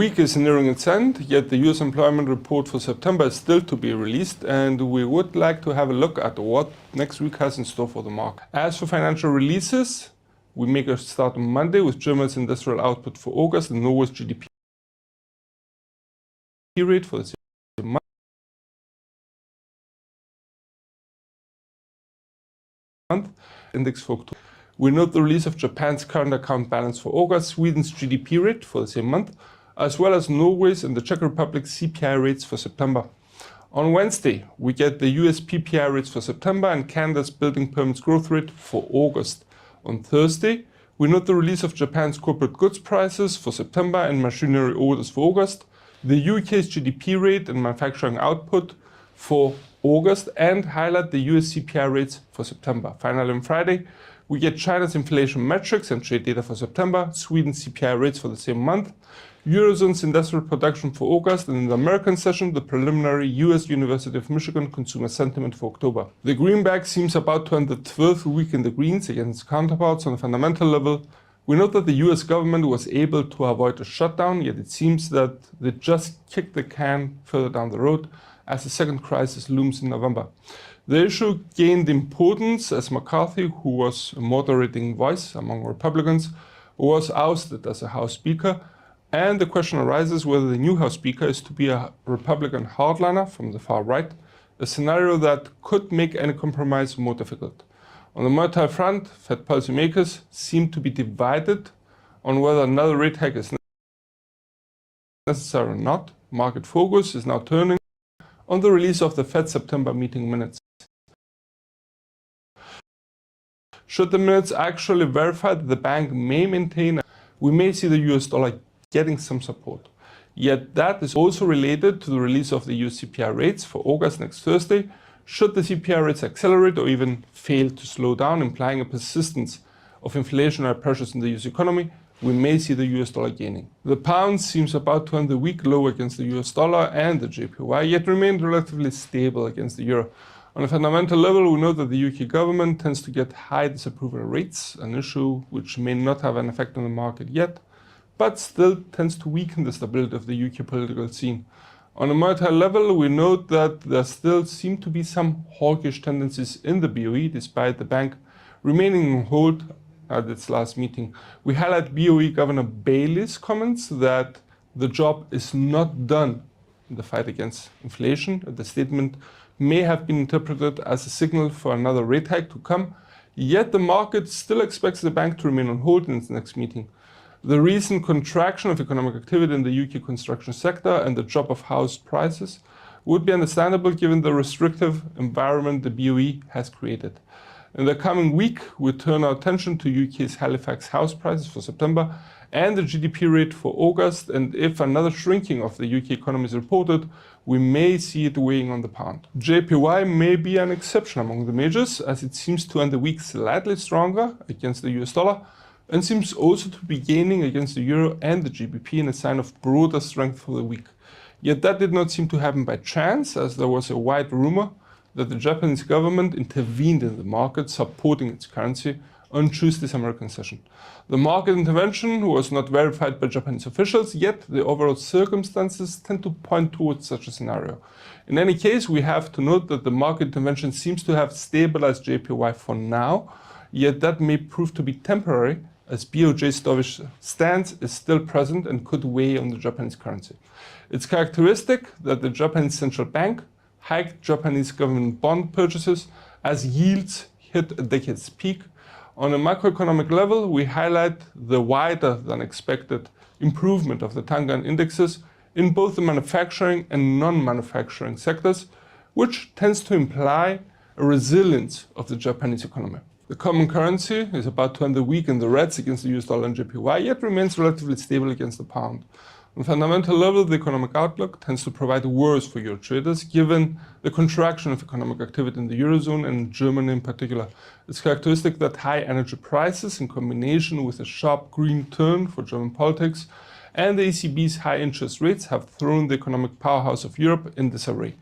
week is nearing its end, yet the US employment report for September is still to be released, and we would like to have a look at what next week has in store for the market. As for financial releases, we make a start on Monday with Germany's industrial output for August and Norway's GDP rate for the same month, index for October. We note the release of Japan's current account balance for August, Sweden's GDP rate for the same month, as well as Norway's and the Czech Republic's CPI rates for September. On Wednesday, we get the US PPI rates for September and Canada's building permits growth rate for August. On Thursday, we note the release of Japan's corporate goods prices for September and machinery orders for August, the UK's GDP rate and manufacturing output for August, and highlight the US CPI rates for September. Finally, on Friday, we get China's inflation metrics and trade data for September, Sweden's CPI rates for the same month, Eurozone's industrial production for August, and in the American session, the preliminary US University of Michigan consumer sentiment for October. The greenback seems about to end the 12th week in the greens against counterparts on a fundamental level. We note that the US government was able to avoid a shutdown, yet it seems that they just kicked the can further down the road as the second crisis looms in November. The issue gained importance as McCarthy, who was a moderating voice among Republicans, was ousted as a House Speaker, and the question arises whether the new House Speaker is to be a Republican hardliner from the far right, a scenario that could make any compromise more difficult. On the monetary front, Fed policymakers seem to be divided on whether another rate hike is necessary or not. Market focus is now turning on the release of the Fed September meeting minutes. Should the minutes actually verify that the bank may maintain, we may see the US dollar getting some support. Yet that is also related to the release of the US CPI rates for August next Thursday. Should the CPI rates accelerate or even fail to slow down, implying a persistence of inflationary pressures in the US economy, we may see the US dollar gaining. The pound seems about to end the week low against the US dollar and the JPY, yet remained relatively stable against the euro. On a fundamental level, we know that the UK government tends to get high disapproval rates, an issue which may not have an effect on the market yet, but still tends to weaken the stability of the UK political scene. On a monetary level, we note that there still seem to be some hawkish tendencies in the BOE, despite the bank remaining on hold at its last meeting. We highlight BOE Governor Bailey's comments that the job is not done in the fight against inflation. The statement may have been interpreted as a signal for another rate hike to come, yet the market still expects the bank to remain on hold in its next meeting. The recent contraction of economic activity in the UK construction sector and the drop of house prices would be understandable given the restrictive environment the BOE has created. In the coming week, we turn our attention to UK's Halifax house prices for September and the GDP rate for August, and if another shrinking of the UK economy is reported, we may see it weighing on the pound. JPY may be an exception among the majors, as it seems to end the week slightly stronger against the US dollar, and seems also to be gaining against the euro and the GBP in a sign of broader strength for the week. Yet that did not seem to happen by chance, as there was a wide rumor that the Japanese government intervened in the market, supporting its currency on Tuesday's American session. The market intervention was not verified by Japanese officials, yet the overall circumstances tend to point towards such a scenario. In any case, we have to note that the market intervention seems to have stabilized JPY for now, yet that may prove to be temporary, as BOJ's dovish stance is still present and could weigh on the Japanese currency. It's characteristic that the Japanese central bank hiked Japanese government bond purchases as yields hit a decade's peak. On a macroeconomic level, we highlight the wider than expected improvement of the Tangan indexes in both the manufacturing and non-manufacturing sectors, which tends to imply a resilience of the Japanese economy. The common currency is about to end the week in the reds against the US dollar and JPY, yet remains relatively stable against the pound. On a fundamental level, the economic outlook tends to provide worse for euro traders, given the contraction of economic activity in the Eurozone and Germany in particular. It's characteristic that high energy prices, in combination with a sharp green turn for German politics, and the ECB's high interest rates have thrown the economic powerhouse of Europe in disarray.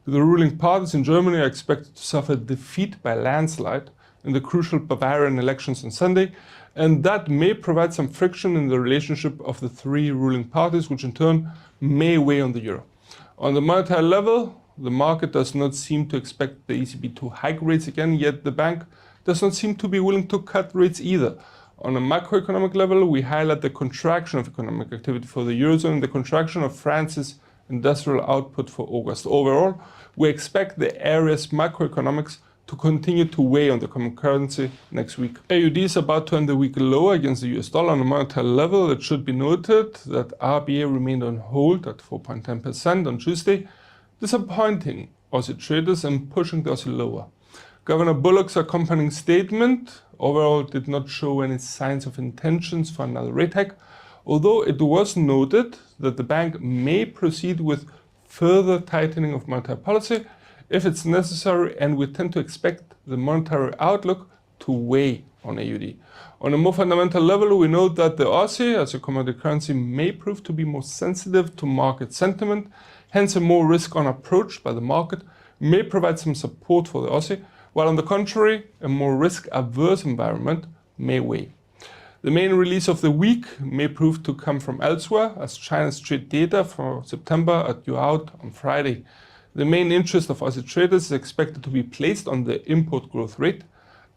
The ruling parties in Germany are expected to suffer defeat by landslide in the crucial Bavarian elections on Sunday, and that may provide some friction in the relationship of the three ruling parties, which in turn may weigh on the euro. On the monetary level, the market does not seem to expect the ECB to hike rates again, yet the bank does not seem to be willing to cut rates either. On a macroeconomic level, we highlight the contraction of economic activity for the Eurozone and the contraction of France's industrial output for August. Overall, we expect the area's macroeconomics to continue to weigh on the common currency next week. AUD is about to end the week lower against the US dollar. On a monetary level, it should be noted that RBA remained on hold at 4.10% on Tuesday, disappointing Aussie traders and pushing the Aussie lower. Governor Bullock's accompanying statement overall did not show any signs of intentions for another rate hike, although it was noted that the bank may proceed with further tightening of monetary policy if it's necessary, and we tend to expect the monetary outlook to weigh on AUD. On a more fundamental level, we note that the Aussie as a commodity currency may prove to be more sensitive to market sentiment, hence a more risk-on approach by the market may provide some support for the Aussie, while on the contrary, a more risk-averse environment may weigh. The main release of the week may prove to come from elsewhere, as China's trade data for September are due out on Friday. The main interest of Aussie traders is expected to be placed on the import growth rate,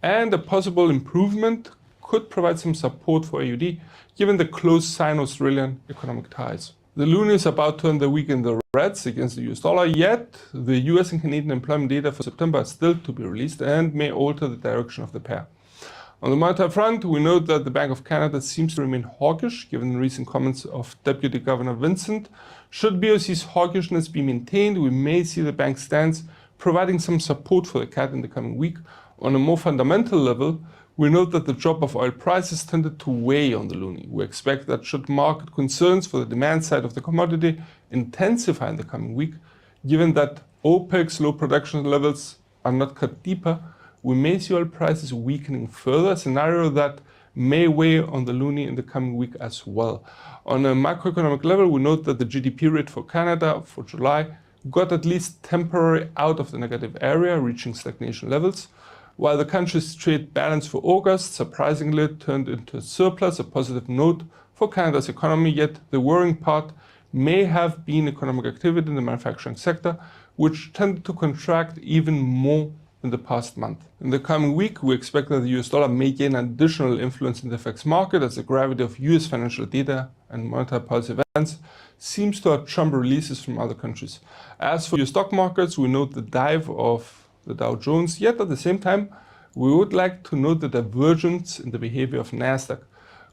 and a possible improvement could provide some support for AUD, given the close Sino-Australian economic ties. The loonie is about to end the week in the reds against the US dollar, yet the US and Canadian employment data for September are still to be released and may alter the direction of the pair. On the monetary front, we note that the Bank of Canada seems to remain hawkish, given the recent comments of Deputy Governor Vincent. Should BOC's hawkishness be maintained, we may see the bank's stance providing some support for the CAD in the coming week. On a more fundamental level, we note that the drop of oil prices tended to weigh on the loonie. We expect that should market concerns for the demand side of the commodity intensify in the coming week, given that OPEC's low production levels are not cut deeper, we may see oil prices weakening further, a scenario that may weigh on the loonie in the coming week as well. On a macroeconomic level, we note that the GDP rate for Canada for July got at least temporarily out of the negative area, reaching stagnation levels, while the country's trade balance for August surprisingly turned into a surplus, a positive note for Canada's economy. Yet the worrying part may have been economic activity in the manufacturing sector, which tended to contract even more in the past month. In the coming week, we expect that the US dollar may gain additional influence in the FX market as the gravity of US financial data and monetary policy events seems to outtrump releases from other countries. As for US stock markets, we note the dive of the Dow Jones, yet at the same time, we would like to note the divergence in the behavior of Nasdaq.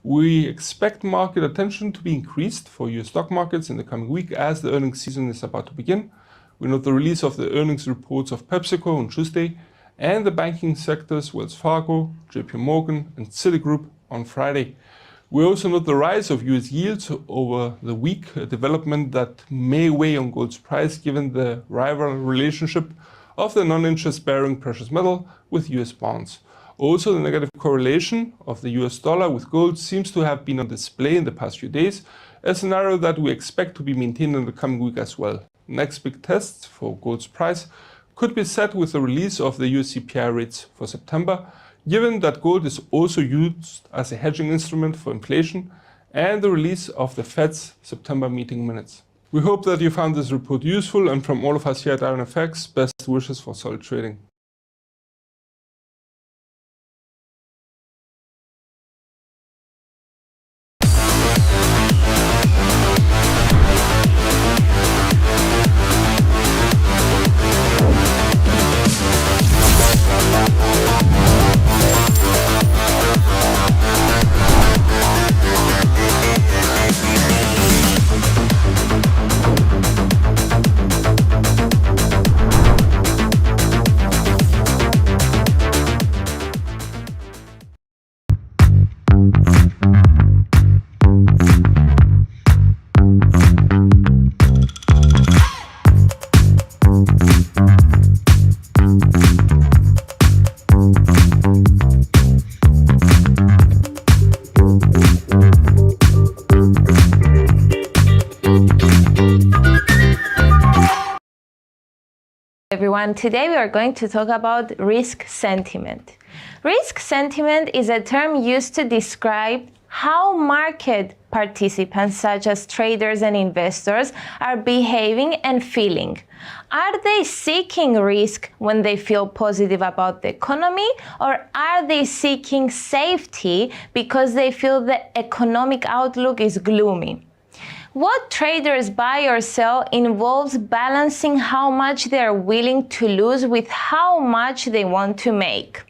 We expect market attention to be increased for US stock markets in the coming week as the earnings season is about to begin. We note the release of the earnings reports of PepsiCo on Tuesday and the banking sectors Wells Fargo, JP Morgan and Citigroup on Friday. We also note the rise of US yields over the week, a development that may weigh on gold's price given the rival relationship of the non-interest bearing precious metal with US bonds. Also, the negative correlation of the US dollar with gold seems to have been on display in the past few days, a scenario that we expect to be maintained in the coming week as well. Next big tests for gold's price could be set with the release of the US CPI rates for September, given that gold is also used as a hedging instrument for inflation, and the release of the Fed's September meeting minutes. We hope that you found this report useful, and from all of us here at IronFX, best wishes for solid trading. Everyone, today we are going to talk about risk sentiment. Risk sentiment is a term used to describe how market participants such as traders and investors are behaving and feeling. Are they seeking risk when they feel positive about the economy, or are they seeking safety because they feel the economic outlook is gloomy? What traders buy or sell involves balancing how much they are willing to lose with how much they want to make.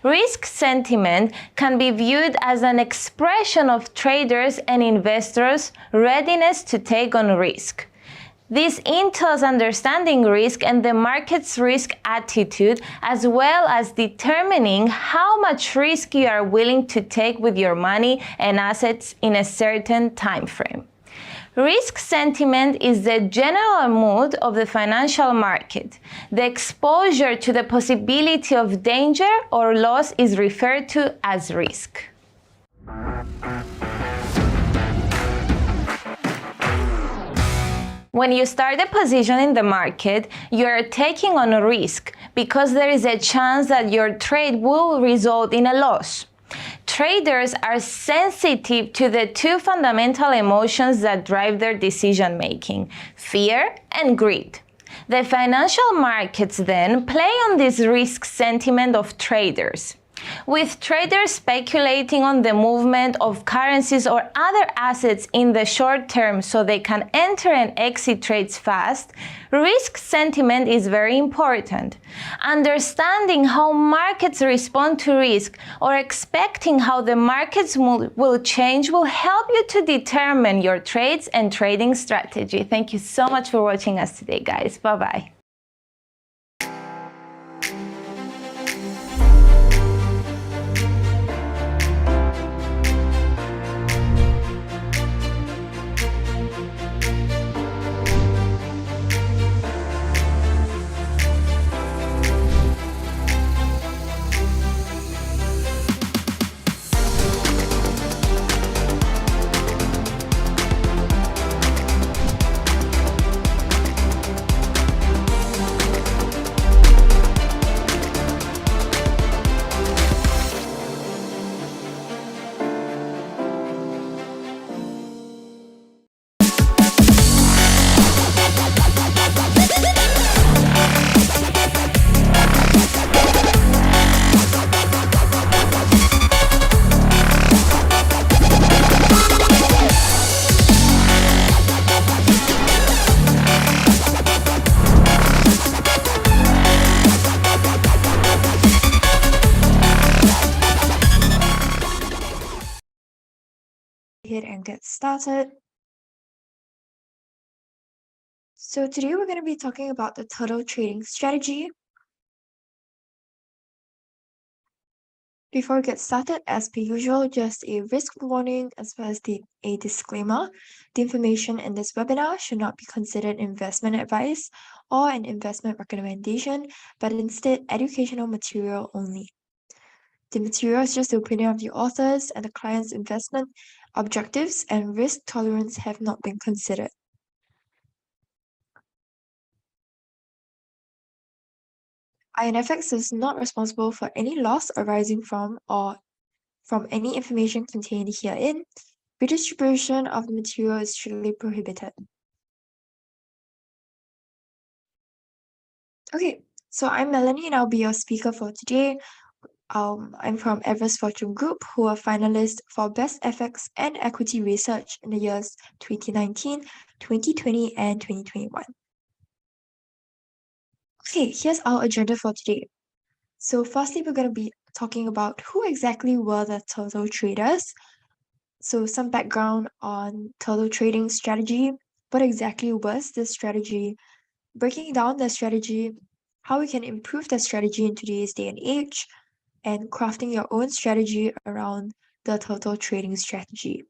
Risk sentiment can be viewed as an expression of traders' and investors' readiness to take on risk. This entails understanding risk and the market's risk attitude, as well as determining how much risk you are willing to take with your money and assets in a certain time frame. Risk sentiment is the general mood of the financial market. The exposure to the possibility of danger or loss is referred to as risk. When you start a position in the market, you are taking on a risk because there is a chance that your trade will result in a loss. Traders are sensitive to the two fundamental emotions that drive their decision-making: fear and greed. The financial markets then play on this risk sentiment of traders. With traders speculating on the movement of currencies or other assets in the short term so they can enter and exit trades fast, risk sentiment is very important. Understanding how markets respond to risk or expecting how the markets will change will help you to determine your trades and trading strategy. Thank you so much for watching us today, guys. Bye-bye. Ahead and get started. So today we're going to be talking about the turtle trading strategy. Before we get started, as per usual, just a risk warning as well as a disclaimer. The information in this webinar should not be considered investment advice or an investment recommendation, but instead educational material only. The material is just the opinion of the authors, and the client's investment objectives and risk tolerance have not been considered. IronFX is not responsible for any loss arising from or from any information contained herein. Redistribution of the material is strictly prohibited. Okay, so I'm Melanie and I'll be your speaker for today. I'm from Everest Fortune Group, who are finalists for Best FX and Equity Research in the years 2019, 2020, and 2021. Okay, here's our agenda for today. So firstly, we're going to be talking about who exactly were the turtle traders. So some background on turtle trading strategy. What exactly was this strategy? Breaking down the strategy, how we can improve the strategy in today's day and age, and crafting your own strategy around the turtle trading strategy.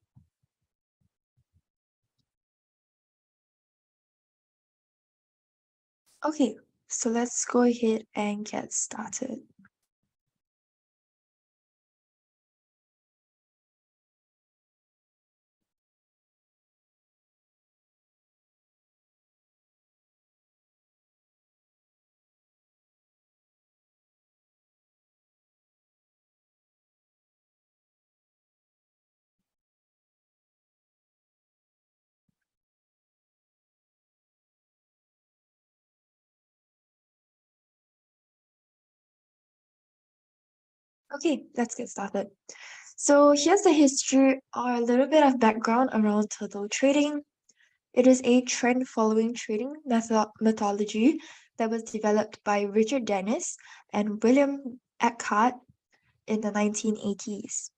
Okay, so let's go ahead and get started. Okay, let's get started. So here's the history or a little bit of background around turtle trading. It is a trend-following trading methodology that was developed by Richard Dennis and William Eckhart in the 1980s.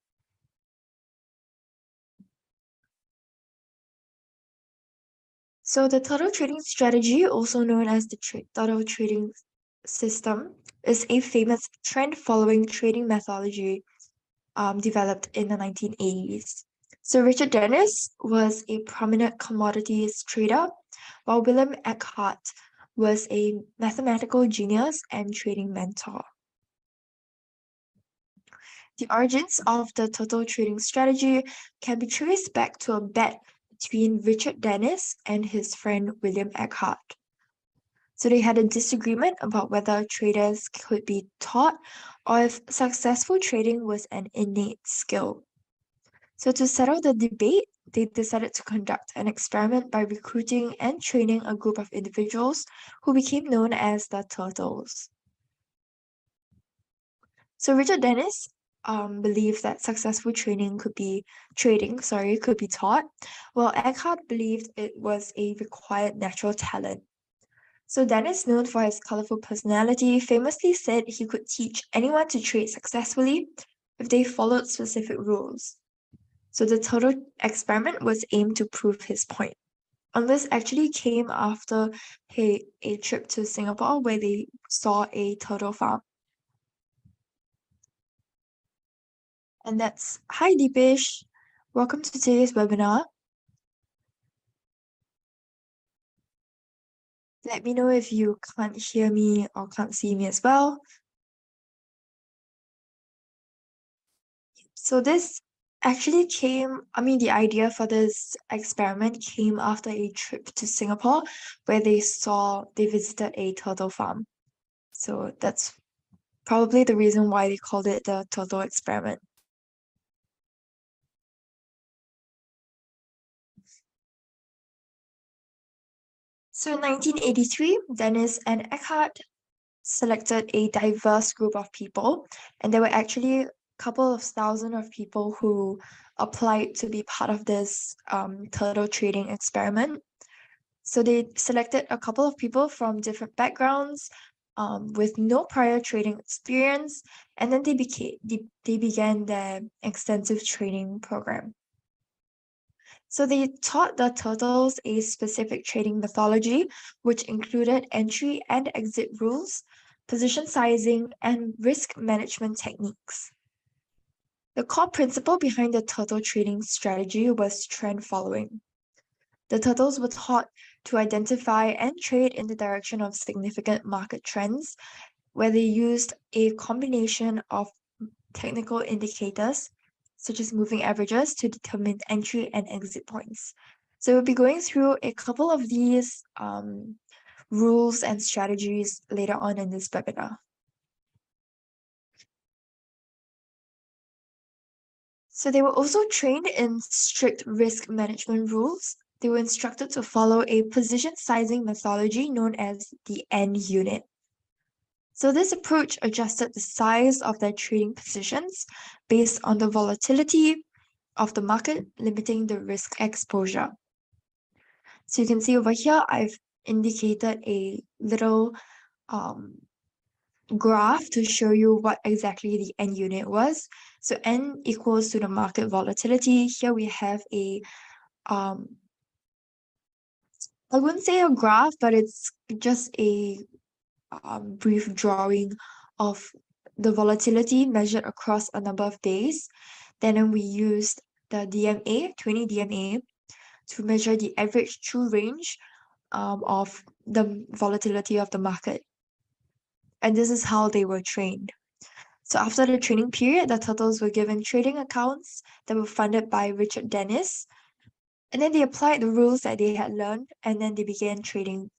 So the turtle trading strategy, also known as the turtle trading system, is a famous trend-following trading methodology developed in the 1980s. So Richard Dennis was a prominent commodities trader, while William Eckhart was a mathematical genius and trading mentor. The origins of the turtle trading strategy can be traced back to a bet between Richard Dennis and his friend William Eckhart. So they had a disagreement about whether traders could be taught or if successful trading was an innate skill. So to settle the debate, they decided to conduct an experiment by recruiting and training a group of individuals who became known as the Turtles. So Richard Dennis believed that successful trading could be taught, while Eckhart believed it was a required natural talent. So Dennis, known for his colorful personality, famously said he could teach anyone to trade successfully if they followed specific rules. So the turtle experiment was aimed to prove his point. And this actually came after a trip to Singapore where they saw a turtle farm. And that's hi Deepesh. Welcome to today's webinar. Let me know if you can't hear me or can't see me as well. So this actually the idea for this experiment came after a trip to Singapore where they visited a turtle farm. So that's probably the reason why they called it the turtle experiment. So in 1983, Dennis and Eckhart selected a diverse group of people, and there were actually a couple of thousand of people who applied to be part of this turtle trading experiment. So they selected a couple of people from different backgrounds with no prior trading experience, and then they began their extensive training program. So they taught the turtles a specific trading methodology, which included entry and exit rules, position sizing, and risk management techniques. The core principle behind the turtle trading strategy was trend following. The turtles were taught to identify and trade in the direction of significant market trends, where they used a combination of technical indicators, such as moving averages, to determine entry and exit points. So we'll be going through a couple of these rules and strategies later on in this webinar. So they were also trained in strict risk management rules. They were instructed to follow a position sizing methodology known as the N unit. So this approach adjusted the size of their trading positions based on the volatility of the market, limiting the risk exposure. So you can see over here, I've indicated a little graph to show you what exactly the N unit was. So N equals to the market volatility. Here we have a I wouldn't say a graph, but it's just a brief drawing of the volatility measured across a number of days. Then we used the DMA, 20 DMA, to measure the average true range of the volatility of the market. And this is how they were trained. So after the training period, the turtles were given trading accounts that were funded by Richard Dennis. And then they applied the rules that they had learned, and then they began trading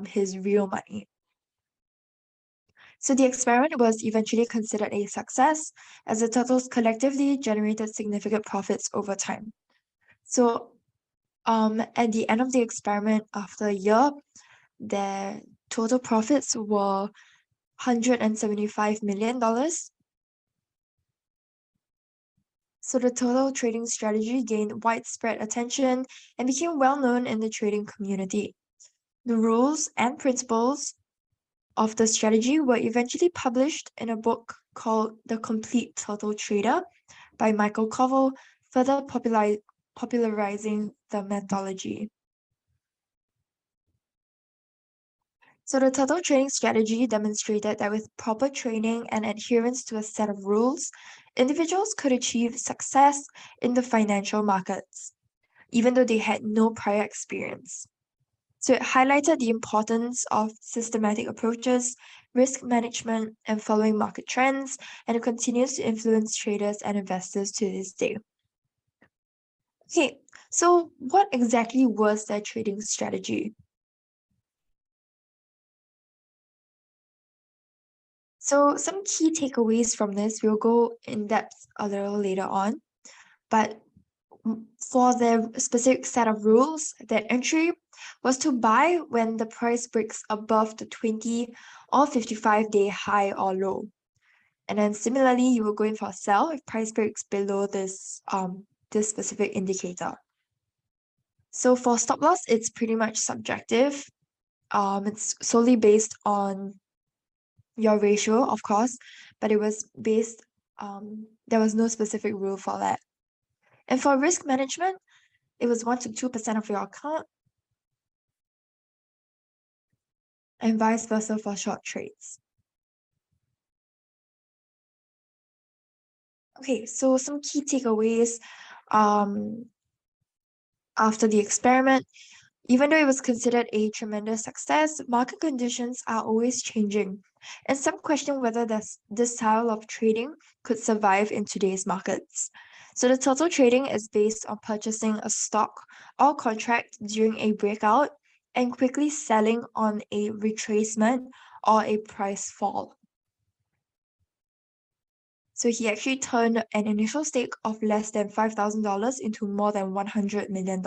his real money. So the experiment was eventually considered a success, as the turtles collectively generated significant profits over time. So at the end of the experiment, after a year, their total profits were $175 million. So the total trading strategy gained widespread attention and became well known in the trading community. The rules and principles of the strategy were eventually published in a book called The Complete Total Trader by Michael Covell, further popularizing the methodology. So the total trading strategy demonstrated that with proper training and adherence to a set of rules, individuals could achieve success in the financial markets, even though they had no prior experience. So it highlighted the importance of systematic approaches, risk management, and following market trends, and it continues to influence traders and investors to this day. Okay, so what exactly was their trading strategy? So some key takeaways from this, we'll go in depth a little later on, but for their specific set of rules, their entry was to buy when the price breaks above the 20 or 55-day high or low. And then similarly, you will go in for a sell if price breaks below this specific indicator. So for stop loss, it's pretty much subjective. It's solely based on your ratio, of course, but it was based, there was no specific rule for that. And for risk management, it was 1 to 2% of your account, and vice versa for short trades. Okay, so some key takeaways after the experiment. Even though it was considered a tremendous success, market conditions are always changing, and some question whether this style of trading could survive in today's markets. So the total trading is based on purchasing a stock or contract during a breakout and quickly selling on a retracement or a price fall. So he actually turned an initial stake of less than $5,000 into more than $100 million.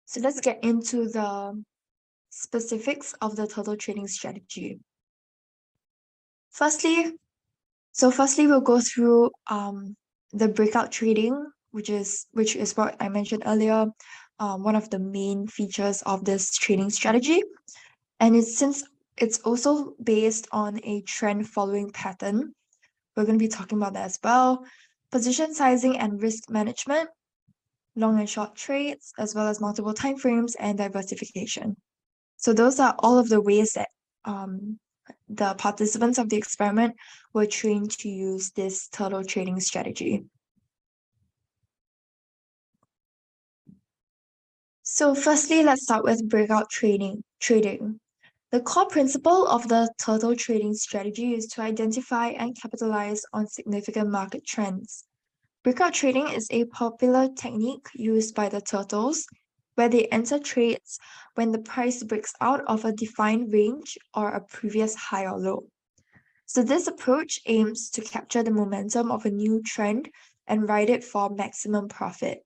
So let's get into the specifics of the total trading strategy. Firstly, we'll go through the breakout trading, which is what I mentioned earlier, one of the main features of this trading strategy. And since it's also based on a trend following pattern, we're going to be talking about that as well. Position sizing and risk management, long and short trades, as well as multiple timeframes and diversification. So those are all of the ways that the participants of the experiment were trained to use this total trading strategy. So firstly, let's start with breakout trading. The core principle of the total trading strategy is to identify and capitalize on significant market trends. Breakout trading is a popular technique used by the turtles, where they enter trades when the price breaks out of a defined range or a previous high or low. So this approach aims to capture the momentum of a new trend and ride it for maximum profit.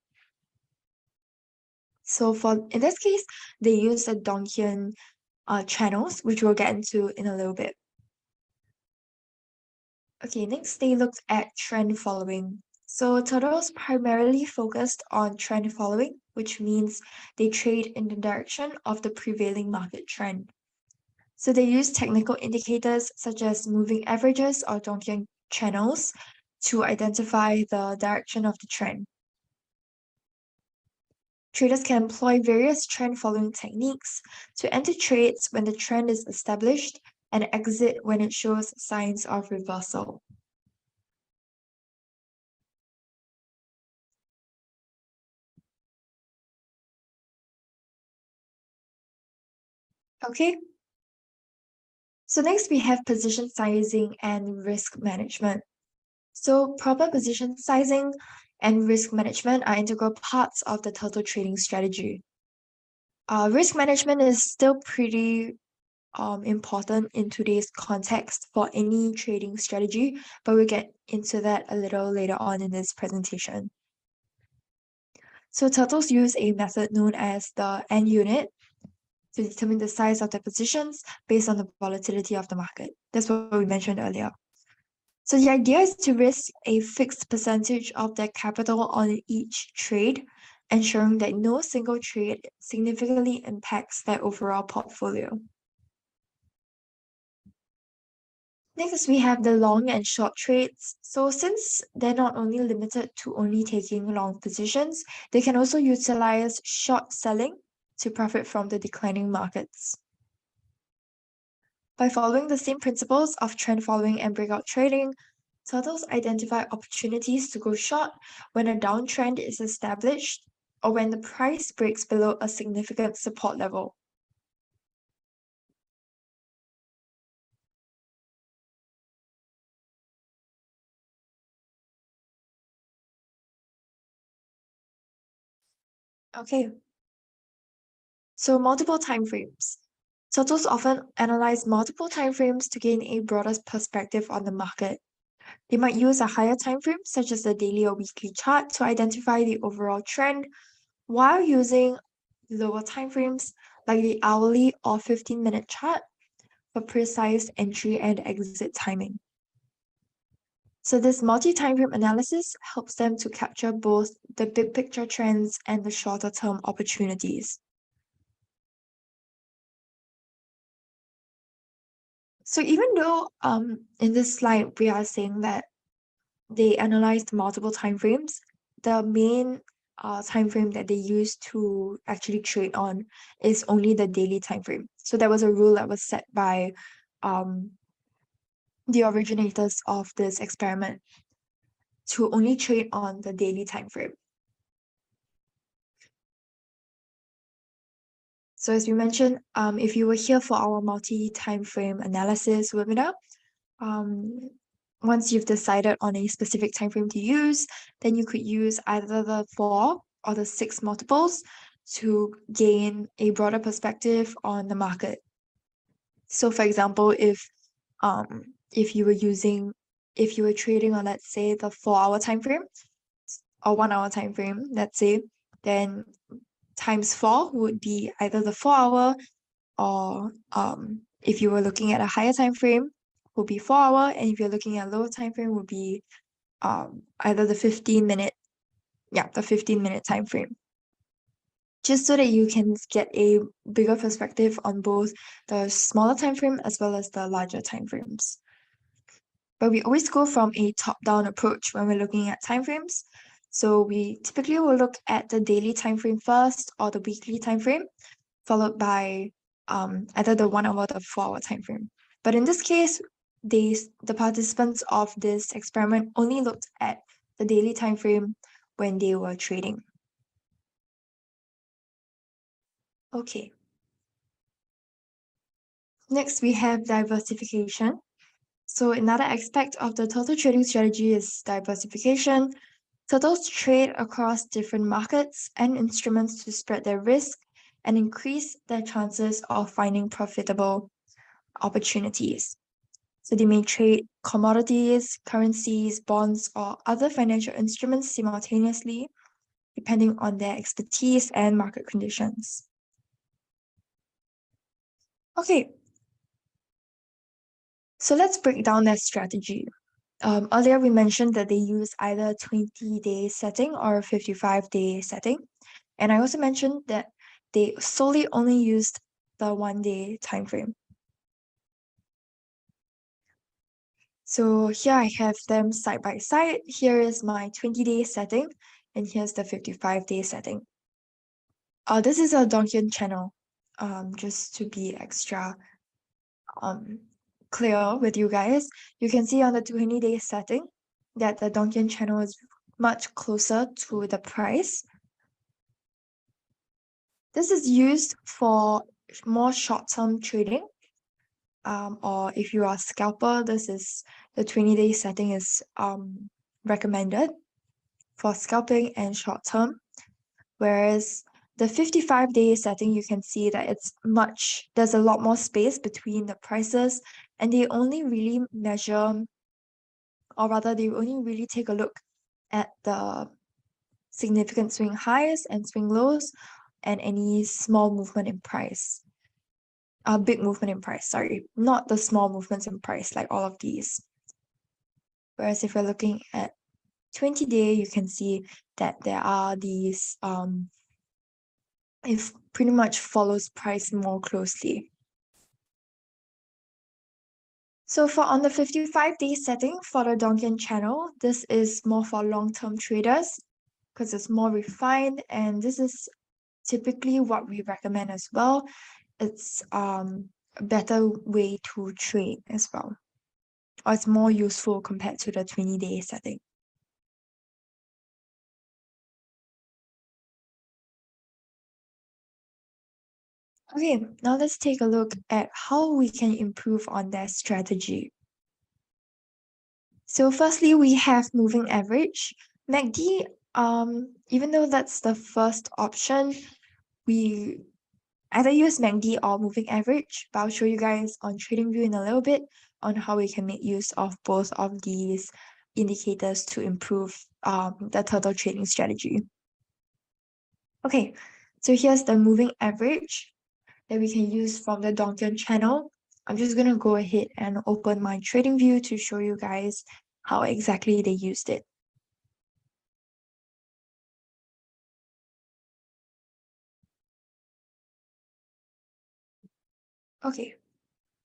So in this case, they use the Donchian channels, which we'll get into in a little bit. Okay, next they looked at trend following. So turtles primarily focused on trend following, which means they trade in the direction of the prevailing market trend. So they use technical indicators such as moving averages or Donchian channels to identify the direction of the trend. Traders can employ various trend following techniques to enter trades when the trend is established and exit when it shows signs of reversal. Okay. So next we have position sizing and risk management. So proper position sizing and risk management are integral parts of the total trading strategy. Risk management is still pretty important in today's context for any trading strategy, but we'll get into that a little later on in this presentation. So turtles use a method known as the N unit to determine the size of their positions based on the volatility of the market. That's what we mentioned earlier. So the idea is to risk a fixed percentage of their capital on each trade, ensuring that no single trade significantly impacts their overall portfolio. Next, we have the long and short trades. So since they're not only limited to only taking long positions, they can also utilize short selling to profit from the declining markets. By following the same principles of trend following and breakout trading, turtles identify opportunities to go short when a downtrend is established or when the price breaks below a significant support level. Okay, so multiple timeframes. Turtles often analyze multiple timeframes to gain a broader perspective on the market. They might use a higher time frame, such as the daily or weekly chart, to identify the overall trend, while using lower time frames like the hourly or 15-minute chart for precise entry and exit timing. So this multi-time frame analysis helps them to capture both the big picture trends and the shorter term opportunities. So even though in this slide we are saying that they analyzed multiple time frames, the main time frame that they use to actually trade on is only the daily time frame. So there was a rule that was set by the originators of this experiment to only trade on the daily time frame. So as we mentioned, if you were here for our multi-time frame analysis webinar, once you've decided on a specific time frame to use, then you could use either the 4 or the 6 multiples to gain a broader perspective on the market. So for example, if you were trading on, let's say, the 4-hour time frame or 1-hour time frame, let's say, then times 4 would be either the 4-hour, or if you were looking at a higher time frame, would be 4-hour, and if you're looking at a lower time frame, would be either the 15-minute time frame. Just so that you can get a bigger perspective on both the smaller time frame as well as the larger time frames. But we always go from a top-down approach when we're looking at time frames. So we typically will look at the daily time frame first or the weekly time frame, followed by either the 1-hour or the 4-hour time frame. But in this case, the participants of this experiment only looked at the daily time frame when they were trading. Okay. Next, we have diversification. So another aspect of the turtle trading strategy is diversification. Turtles trade across different markets and instruments to spread their risk and increase their chances of finding profitable opportunities. So they may trade commodities, currencies, bonds, or other financial instruments simultaneously, depending on their expertise and market conditions. Okay, so let's break down their strategy. Earlier we mentioned that they use either 20-day setting or 55-day setting. And I also mentioned that they solely only used the 1-day time frame. So here I have them side by side. Here is my 20-day setting, and here's the 55-day setting. This is a Donchian channel, just to be extra clear with you guys. You can see on the 20-day setting that the Donchian channel is much closer to the price. This is used for more short-term trading, or if you are a scalper, this is the 20-day setting is recommended for scalping and short-term. Whereas the 55-day setting, you can see that there's a lot more space between the prices, and they only really measure, or rather they only really take a look at the significant swing highs and swing lows and any small movement in price. Big movement in price, sorry, not the small movements in price like all of these. Whereas if we're looking at 20-day, you can see that there are these, it pretty much follows price more closely. So for on the 55-day setting for the Donchian channel, this is more for long-term traders because it's more refined, and this is typically what we recommend as well. It's a better way to trade as well, or it's more useful compared to the 20-day setting. Okay, now let's take a look at how we can improve on that strategy. So firstly, we have moving average. MACD, even though that's the first option, we either use MACD or moving average, but I'll show you guys on TradingView in a little bit on how we can make use of both of these indicators to improve the turtle trading strategy. Okay, so here's the moving average that we can use from the Donchian channel. I'm just going to go ahead and open my TradingView to show you guys how exactly they used it. Okay,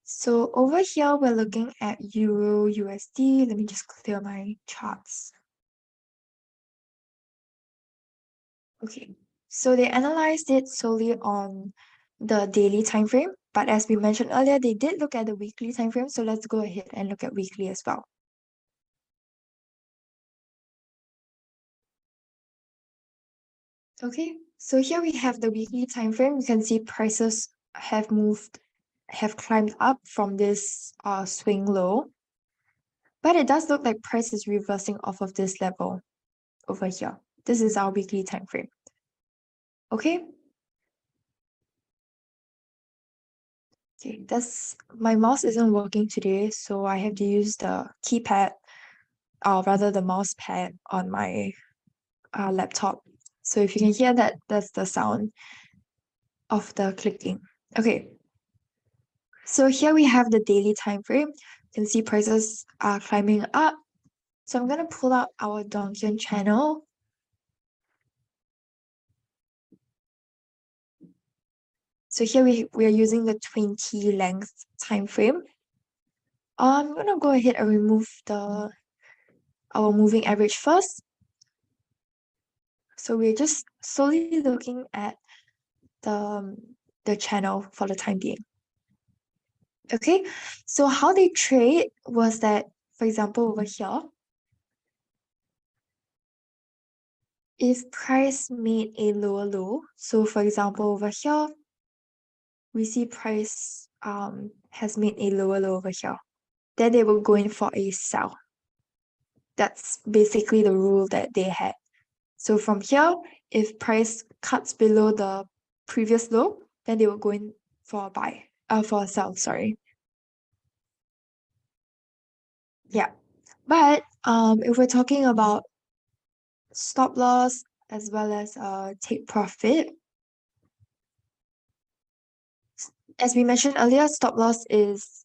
so over here, we're looking at Euro USD. Let me just clear my charts. Okay, so they analyzed it solely on the daily time frame, but as we mentioned earlier, they did look at the weekly time frame, so let's go ahead and look at weekly as well. Okay, so here we have the weekly time frame. You can see prices have climbed up from this swing low, but it does look like price is reversing off of this level over here. This is our weekly time frame. Okay. Okay, my mouse isn't working today, so I have to use the keypad, or rather the mouse pad on my laptop. So if you can hear that, that's the sound of the clicking. Okay. So here we have the daily time frame. You can see prices are climbing up. So I'm going to pull out our Donchian channel. So here we are using the 20 length time frame. I'm going to go ahead and remove our moving average first. So we're just solely looking at the channel for the time being. Okay, so how they trade was that, for example, over here, if price made a lower low, so for example, over here, we see price has made a lower low over here, then they will go in for a sell. That's basically the rule that they had. So from here, if price cuts below the previous low, then they will go in for a buy, for a sell, sorry. Yeah, but if we're talking about stop loss as well as take profit, as we mentioned earlier, stop loss is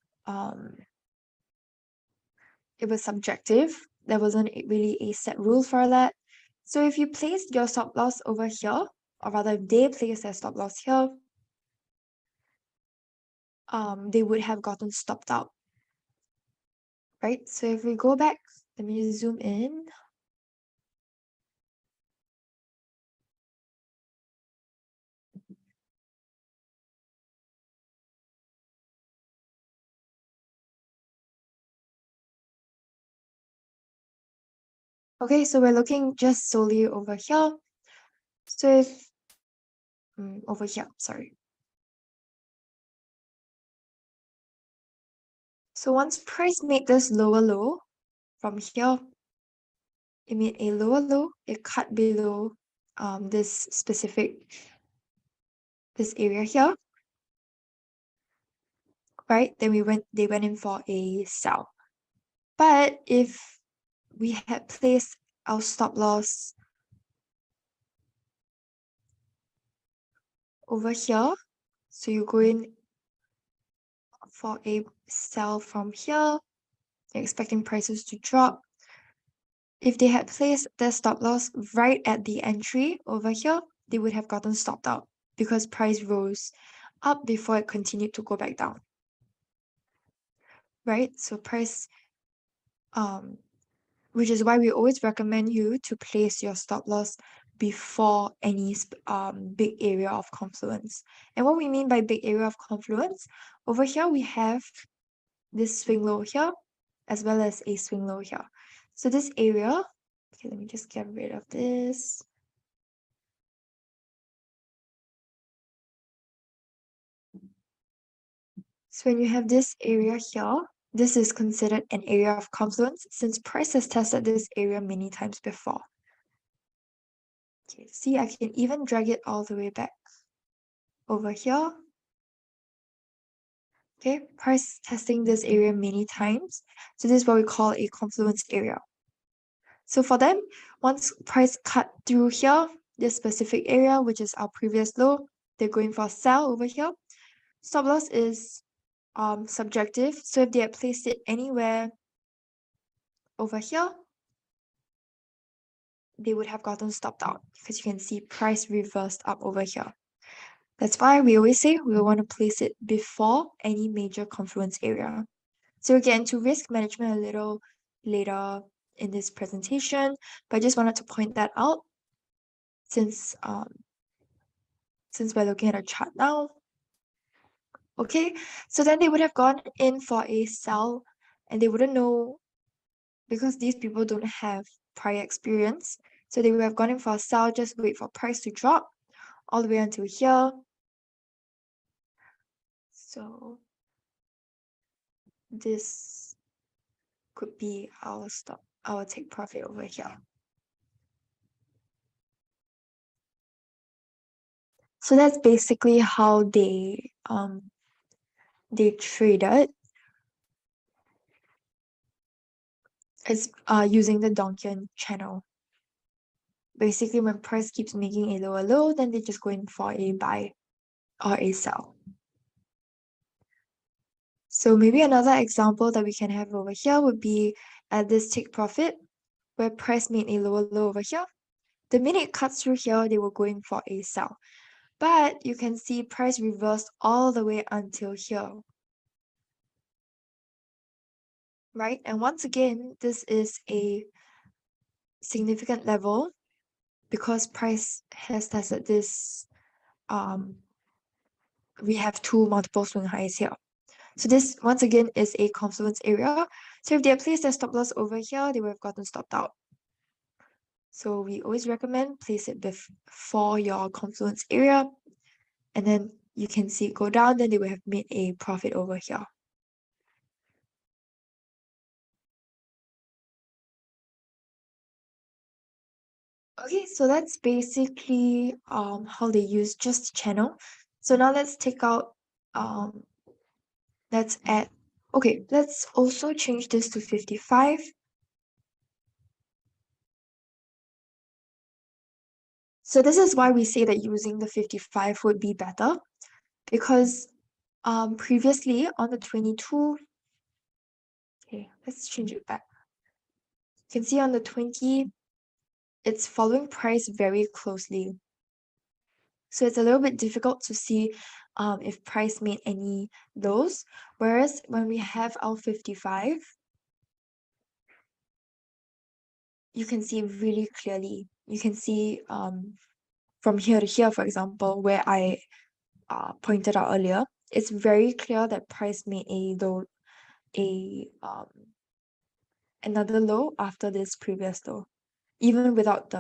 it was subjective. There wasn't really a set rule for that. So if you placed your stop loss over here, or rather if they placed their stop loss here, they would have gotten stopped out, right? So if we go back, let me zoom in. Okay, so we're looking just solely over here. So if, over here, sorry. So once price made this lower low, from here, it made a lower low, it cut below this area here, right? Then they went in for a sell. But if we had placed our stop loss over here, so you go in for a sell from here, you're expecting prices to drop. If they had placed their stop loss right at the entry over here, they would have gotten stopped out because price rose up before it continued to go back down. Right? So price, which is why we always recommend you to place your stop loss before any big area of confluence. And what we mean by big area of confluence, over here we have this swing low here, as well as a swing low here. So this area, okay, let me just get rid of this. So when you have this area here, this is considered an area of confluence since price has tested this area many times before. Okay, see, I can even drag it all the way back over here. Okay, price testing this area many times. So this is what we call a confluence area. So for them, once price cut through here, this specific area, which is our previous low, they're going for a sell over here. Stop loss is subjective. So if they had placed it anywhere over here, they would have gotten stopped out because you can see price reversed up over here. That's why we always say we want to place it before any major confluence area. So we'll get into risk management a little later in this presentation, but I just wanted to point that out since we're looking at a chart now. Okay, so then they would have gone in for a sell and they wouldn't know because these people don't have prior experience. So they would have gone in for a sell, just wait for price to drop all the way until here. So this could be our stop, our take profit over here. So that's basically how they traded. It's using the Donchian channel. Basically, when price keeps making a lower low, then they just go in for a buy or a sell. So maybe another example that we can have over here would be at this take profit, where price made a lower low over here. The minute it cuts through here, they were going for a sell. But you can see price reversed all the way until here. Right? And once again, this is a significant level because price has tested this. We have two multiple swing highs here. So this, once again, is a confluence area. So if they had placed their stop loss over here, they would have gotten stopped out. So we always recommend place it before your confluence area. And then you can see it go down, then they will have made a profit over here. Okay, so that's basically how they use just channel. So now let's take out let's add, okay, let's also change this to 55. So this is why we say that using the 55 would be better, because previously on the 22, okay, let's change it back. You can see on the 20, it's following price very closely. So it's a little bit difficult to see if price made any lows, whereas when we have our 55, you can see really clearly. You can see from here to here, for example, where I pointed out earlier, it's very clear that price made a low, another low after this previous low, even without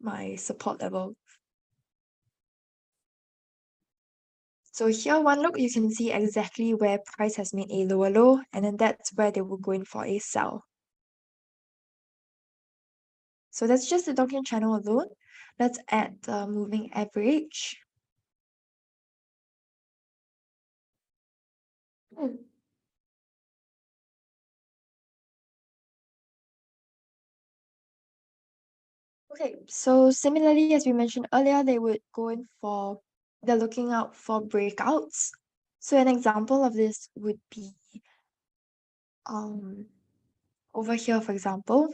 my support level. So here, one look, you can see exactly where price has made a lower low, and then that's where they will go in for a sell. So that's just the Donchian channel alone. Let's add the moving average. Okay, so similarly, as we mentioned earlier, they would go in for, they're looking out for breakouts. So an example of this would be over here, for example,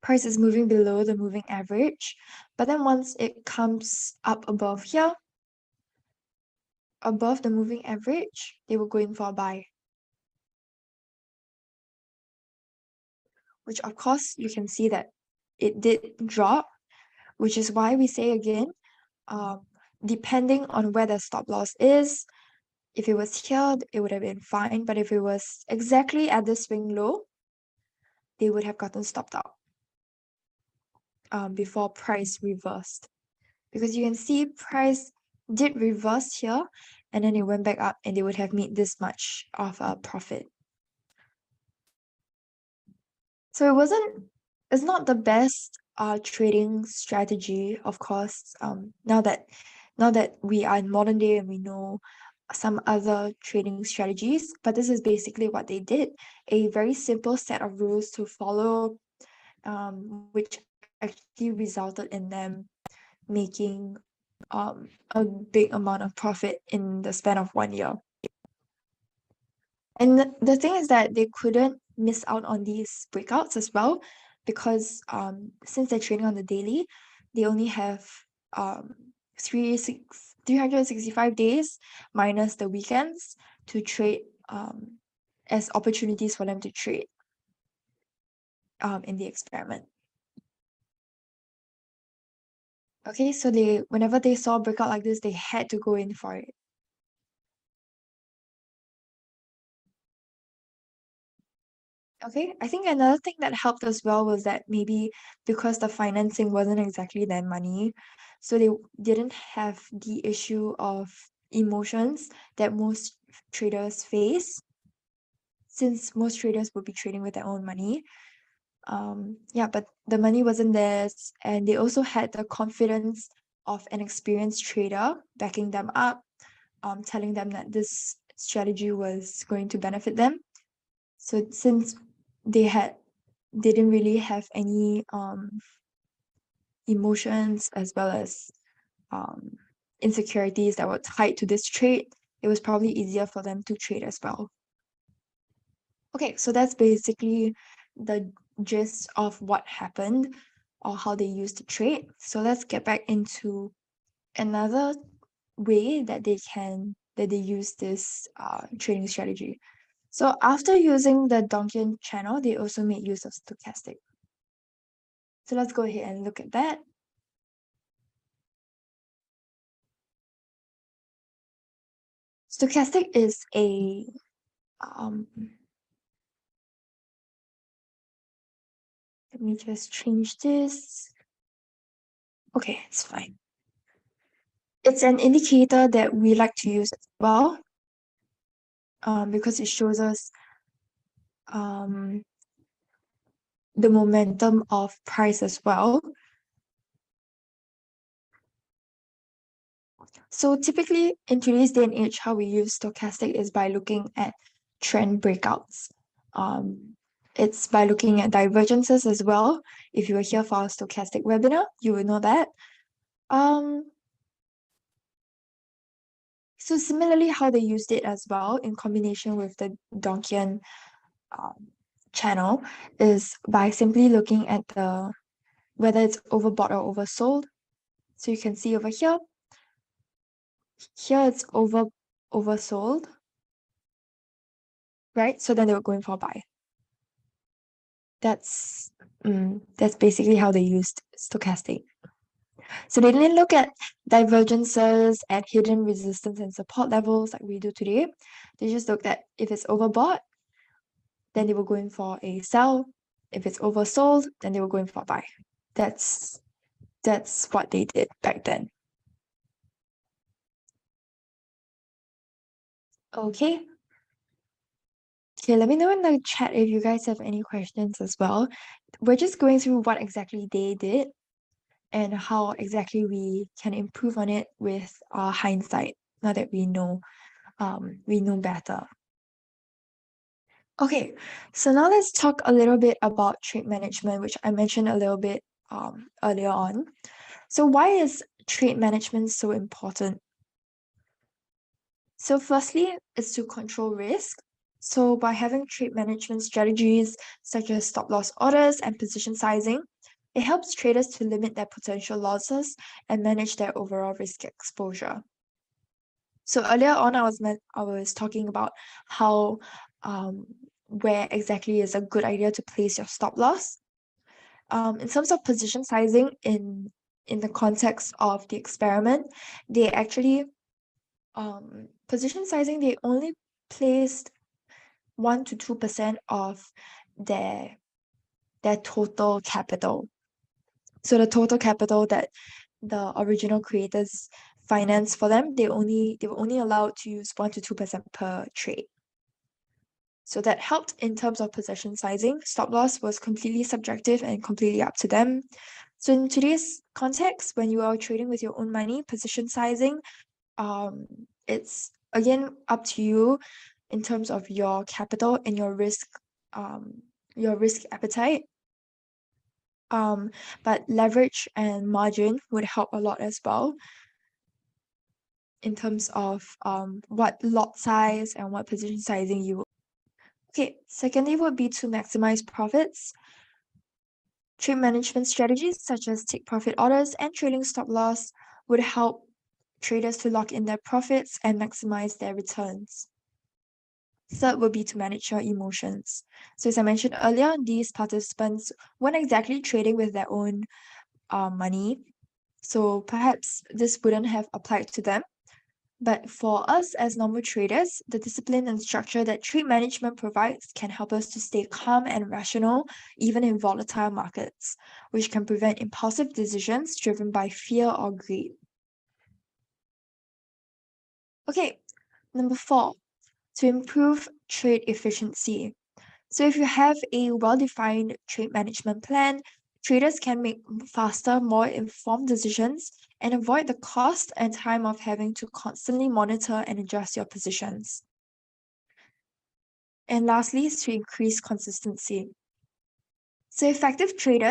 price is moving below the moving average, but then once it comes up above here, above the moving average, they will go in for a buy. Which of course you can see that it did drop, which is why we say again, depending on where the stop loss is, if it was here, it would have been fine, but if it was exactly at the swing low, they would have gotten stopped out before price reversed. Because you can see price did reverse here, and then it went back up, and they would have made this much of a profit. So it's not the best trading strategy, of course. Now that we are in modern day and we know some other trading strategies, but this is basically what they did. A very simple set of rules to follow, which actually resulted in them making a big amount of profit in the span of 1 year. And the thing is that they couldn't miss out on these breakouts as well, because since they're trading on the daily, they only have 365 days minus the weekends to trade as opportunities for them to trade in the experiment. Okay, so whenever they saw a breakout like this, they had to go in for it. Okay, I think another thing that helped as well was that maybe because the financing wasn't exactly their money, so they didn't have the issue of emotions that most traders face, since most traders would be trading with their own money. Yeah, but the money wasn't theirs, and they also had the confidence of an experienced trader backing them up, telling them that this strategy was going to benefit them. So since they didn't really have any emotions as well as insecurities that were tied to this trade, it was probably easier for them to trade as well. Okay, so that's basically the gist of what happened or how they used to trade. So let's get back into another way that they use this trading strategy. So after using the Donchian channel, they also made use of stochastic. So let's go ahead and look at that. Stochastic is a let me just change this. Okay, it's fine. It's an indicator that we like to use as well, because it shows us the momentum of price as well. So typically in today's day and age, how we use stochastic is by looking at trend breakouts. It's by looking at divergences as well. If you were here for our stochastic webinar, you would know that. So similarly, how they used it as well in combination with the Donchian channel is by simply looking at whether it's overbought or oversold. So you can see over here it's oversold, right? So then they were going for a buy. That's basically how they used stochastic. So they didn't look at divergences at hidden resistance and support levels like we do today. They just looked at if it's overbought, then they were going for a sell. If it's oversold, then they were going for a buy. That's what they did back then. Okay. Okay, let me know in the chat if you guys have any questions as well. We're just going through what exactly they did and how exactly we can improve on it with our hindsight, now that we know better. Okay, so now let's talk a little bit about trade management, which I mentioned a little bit earlier on. So why is trade management so important? So firstly, it's to control risk. So by having trade management strategies such as stop loss orders and position sizing, it helps traders to limit their potential losses and manage their overall risk exposure. So earlier on, I was talking about how where exactly is a good idea to place your stop loss. In terms of position sizing in the context of the experiment, they actually position sizing, they only placed 1 to 2% of their total capital. So the total capital that the original creators financed for them, they were only allowed to use 1 to 2% per trade. So that helped in terms of position sizing. Stop loss was completely subjective and completely up to them. So in today's context, when you are trading with your own money, position sizing, it's again up to you in terms of your capital and your risk appetite. But leverage and margin would help a lot as well in terms of what lot size and what position sizing you. Okay, secondly would be to maximize profits. Trade management strategies such as take profit orders and trailing stop loss would help traders to lock in their profits and maximize their returns. Third would be to manage your emotions. So as I mentioned earlier, these participants weren't exactly trading with their own money. So perhaps this wouldn't have applied to them. But for us as normal traders, the discipline and structure that trade management provides can help us to stay calm and rational, even in volatile markets, which can prevent impulsive decisions driven by fear or greed. Okay, number 4, to improve trade efficiency. So if you have a well-defined trade management plan, traders can make faster, more informed decisions and avoid the cost and time of having to constantly monitor and adjust your positions. And lastly is to increase consistency. So effective trade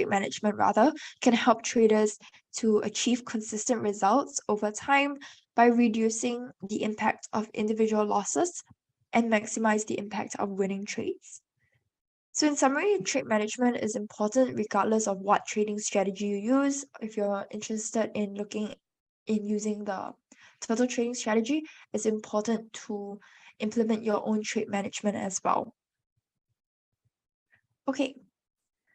management rather, can help traders to achieve consistent results over time by reducing the impact of individual losses and maximize the impact of winning trades. So in summary, trade management is important regardless of what trading strategy you use. If you're interested in looking in using the total trading strategy, it's important to implement your own trade management as well. Okay,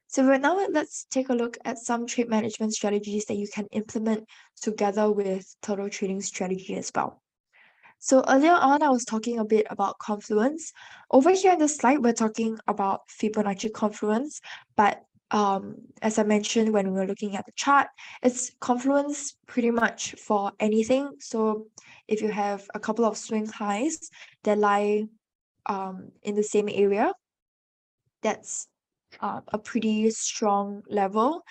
so right now let's take a look at some trade management strategies that you can implement together with total trading strategy as well. So earlier on, I was talking a bit about confluence. Over here in the slide, we're talking about Fibonacci confluence, but as I mentioned when we were looking at the chart, it's confluence pretty much for anything. So if you have a couple of swing highs that lie in the same area, that's a pretty strong level.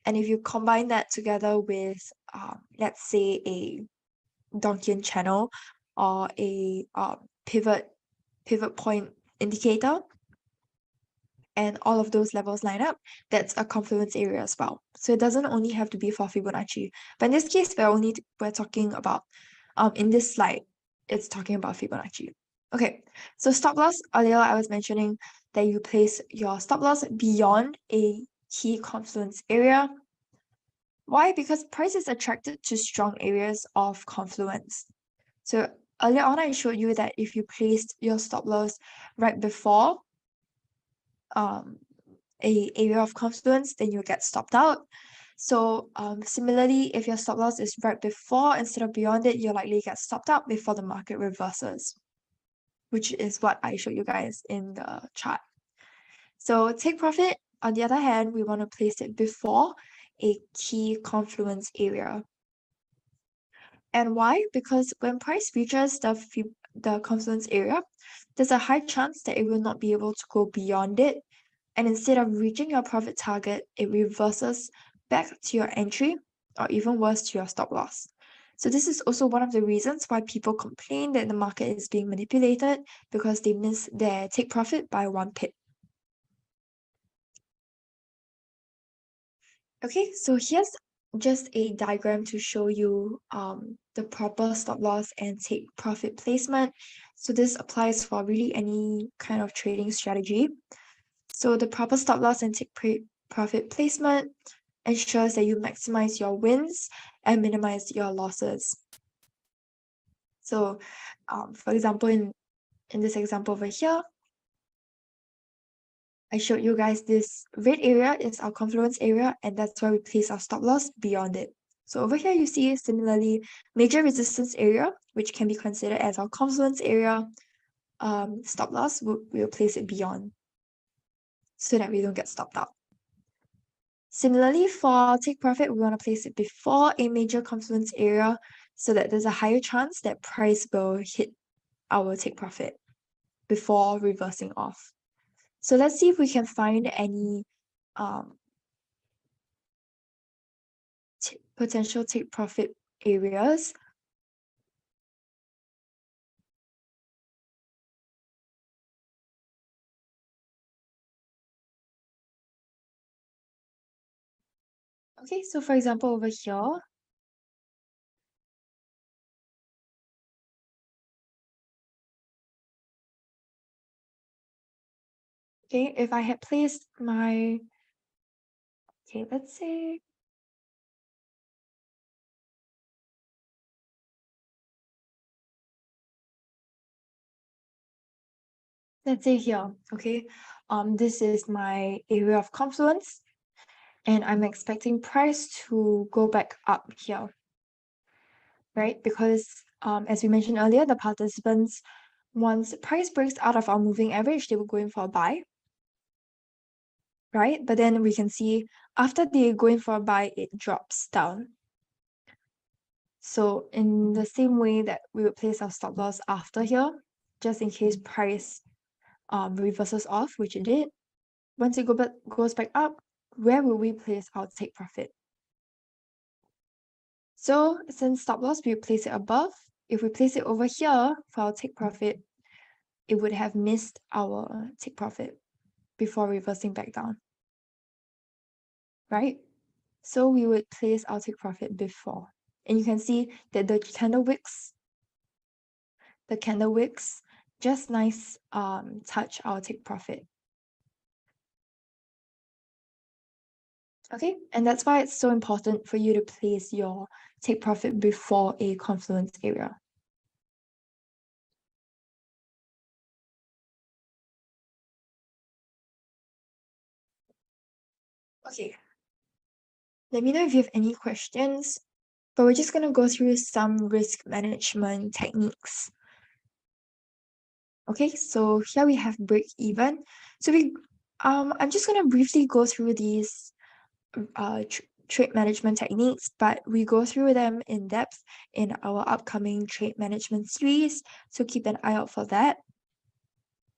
And if you combine that together with, let's say, a Donchian channel or a pivot point indicator, and all of those levels line up, that's a confluence area as well. So it doesn't only have to be for Fibonacci. But in this case, we're talking about, in this slide, it's talking about Fibonacci. Okay, so stop loss, earlier I was mentioning that you place your stop loss beyond a key confluence area. Why? Because price is attracted to strong areas of confluence. So earlier on, I showed you that if you placed your stop loss right before a area of confluence, then you'll get stopped out. So similarly, if your stop loss is right before instead of beyond it, you'll likely get stopped out before the market reverses, which is what I showed you guys in the chart. So take profit, on the other hand, we want to place it before a key confluence area. And why? Because when price reaches the confluence area, there's a high chance that it will not be able to go beyond it. And instead of reaching your profit target, it reverses back to your entry, or even worse, to your stop loss. So this is also one of the reasons why people complain that the market is being manipulated, because they miss their take profit by 1 pip. Okay, so here's just a diagram to show you the proper stop loss and take profit placement. So this applies for really any kind of trading strategy. So the proper stop loss and take profit placement ensures that you maximize your wins and minimize your losses. So for example, in this example over here, I showed you guys this red area is our confluence area, and that's where we place our stop loss beyond it. So over here you see similarly major resistance area, which can be considered as our confluence area, stop loss, we'll place it beyond so that we don't get stopped out. Similarly, for take profit, we want to place it before a major confluence area so that there's a higher chance that price will hit our take profit before reversing off. So let's see if we can find any potential take profit areas. Okay, so for example, over here, okay, if I had placed my, okay, let's say, here, okay, this is my area of confluence, and I'm expecting price to go back up here, right? Because as we mentioned earlier, the participants, once price breaks out of our moving average, they will go in for a buy, right? But then we can see after they go in for a buy, it drops down. So in the same way that we would place our stop loss after here, just in case price reverses off, which it did, once it goes back up, where will we place our take profit? So since stop loss, we place it above. If we place it over here for our take profit, it would have missed our take profit before reversing back down, right? So we would place our take profit before. And you can see that the candle wicks just nice touch our take profit. Okay, and that's why it's so important for you to place your take profit before a confluence area. Okay, let me know if you have any questions, but we're just going to go through some risk management techniques. Okay, so here we have break even. So I'm just going to briefly go through these trade management techniques, but we go through them in depth in our upcoming trade management series, so keep an eye out for that.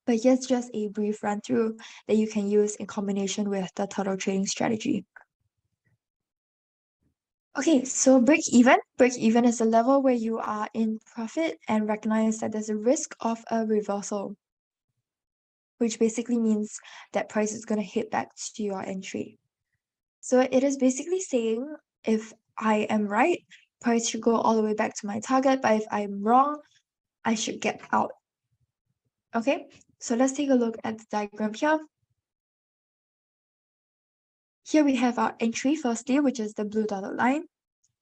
But here's just a brief run through that you can use in combination with the turtle trading strategy. Okay, so break even. Break even is a level where you are in profit and recognize that there's a risk of a reversal, which basically means that price is going to hit back to your entry. So it is basically saying if I am right, price should go all the way back to my target, but if I'm wrong, I should get out. Okay, so let's take a look at the diagram here. Here we have our entry firstly, which is the blue dotted line.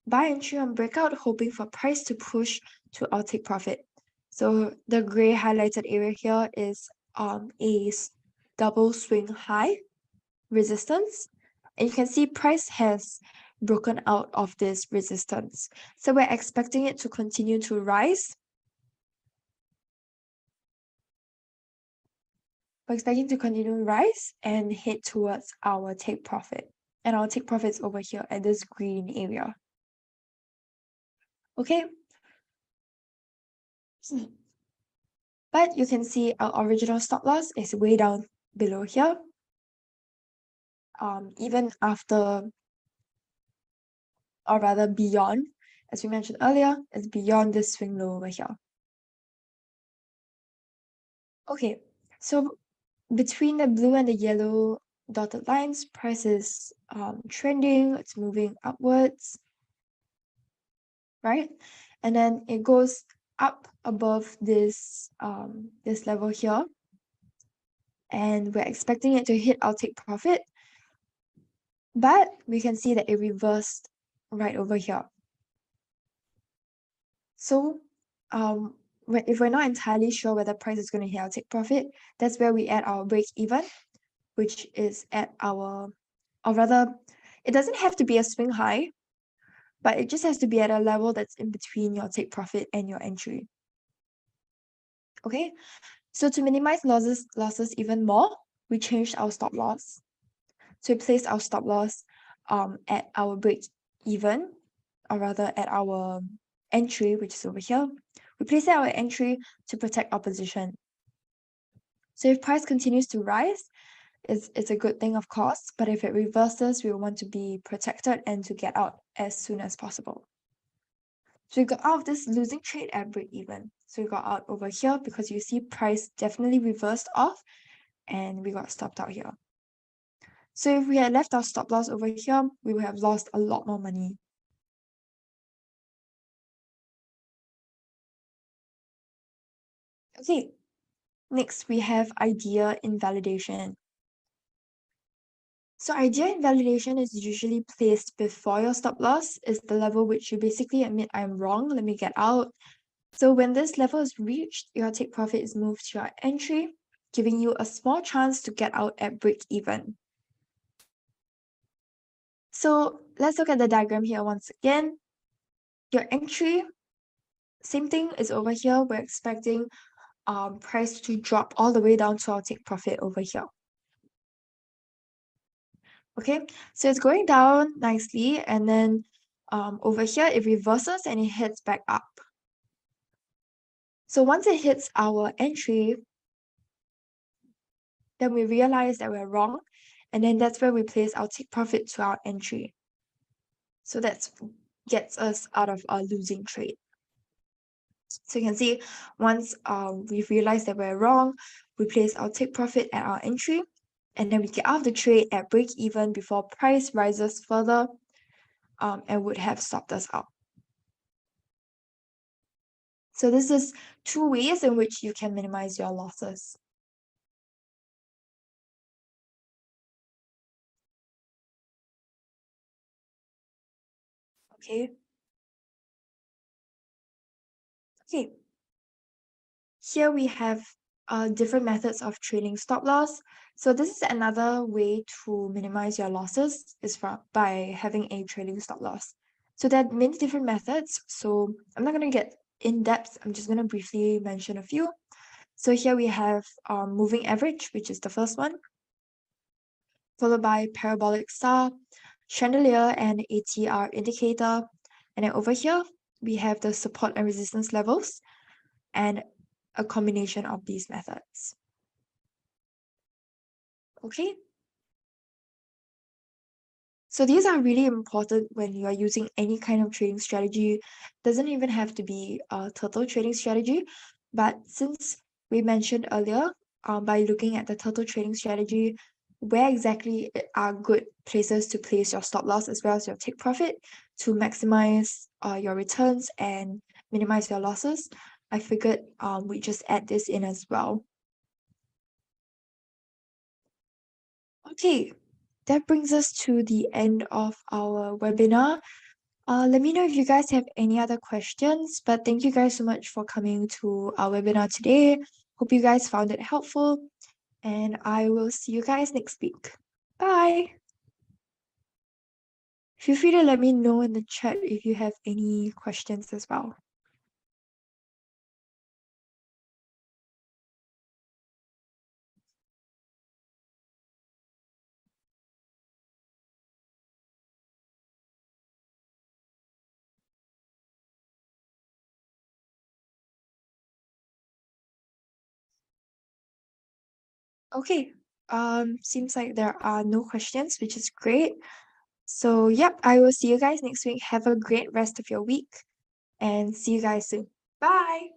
Buy entry on breakout, hoping for price to push to our take profit. So the gray highlighted area here is a double swing high resistance. And you can see price has broken out of this resistance. So we're expecting it to continue to rise. We're expecting to continue to rise and head towards our take profit. And our take profit is over here at this green area. Okay. But you can see our original stop loss is way down below here. Even after, or rather beyond, as we mentioned earlier, it's beyond this swing low over here. Okay, so between the blue and the yellow dotted lines, price is trending, it's moving upwards, right? and then it goes up above this this level here, and we're expecting it to hit our take profit, but we can see that it reversed right over here. So if we're not entirely sure whether price is going to hit our take profit, that's where we add our break even, which is at our, or rather, it doesn't have to be a swing high, but it just has to be at a level that's in between your take profit and your entry. Okay, so to minimize losses even more, we changed our stop loss. So we placed our stop loss at our break even, or rather at our entry, which is over here. We place our entry to protect our position. So if price continues to rise, it's a good thing, of course, but if it reverses, we want to be protected and to get out as soon as possible. So we got out of this losing trade at break even. So we got out over here because you see price definitely reversed off and we got stopped out here. So if we had left our stop loss over here, we would have lost a lot more money. Okay, next we have idea invalidation. So idea invalidation is usually placed before your stop loss. Is the level which you basically admit I'm wrong, let me get out. So when this level is reached, your take profit is moved to your entry, giving you a small chance to get out at break even. So let's look at the diagram here once again. Your entry, same thing, is over here. We're expecting price to drop all the way down to our take profit over here. Okay, so it's going down nicely, and then over here it reverses and it heads back up. So once it hits our entry, then we realize that we're wrong, and then that's where we place our take profit to our entry. So that gets us out of our losing trade. So you can see once we realize that we're wrong, we place our take profit at our entry, and then we get out of the trade at break even before price rises further and would have stopped us out. So this is two ways in which you can minimize your losses. Okay. Okay. Here we have different methods of trading stop loss. So this is another way to minimize your losses is by having a trading stop loss. So there are many different methods. So I'm not going to get in depth. I'm just going to briefly mention a few. So here we have moving average, which is the first one, followed by parabolic star, chandelier, and ATR indicator. And then over here, we have the support and resistance levels and a combination of these methods. Okay. So these are really important when you are using any kind of trading strategy. Doesn't even have to be a turtle trading strategy, but since we mentioned earlier, by looking at the turtle trading strategy, where exactly are good places to place your stop loss as well as your take profit to maximize your returns and minimize your losses, I figured we just add this in as well. Okay, that brings us to the end of our webinar. Let me know if you guys have any other questions, but thank you guys so much for coming to our webinar today. Hope you guys found it helpful, and I will see you guys next week. Bye! Feel free to let me know in the chat if you have any questions as well. Okay, seems like there are no questions, which is great. So, yep, I will see you guys next week. Have a great rest of your week and see you guys soon. Bye!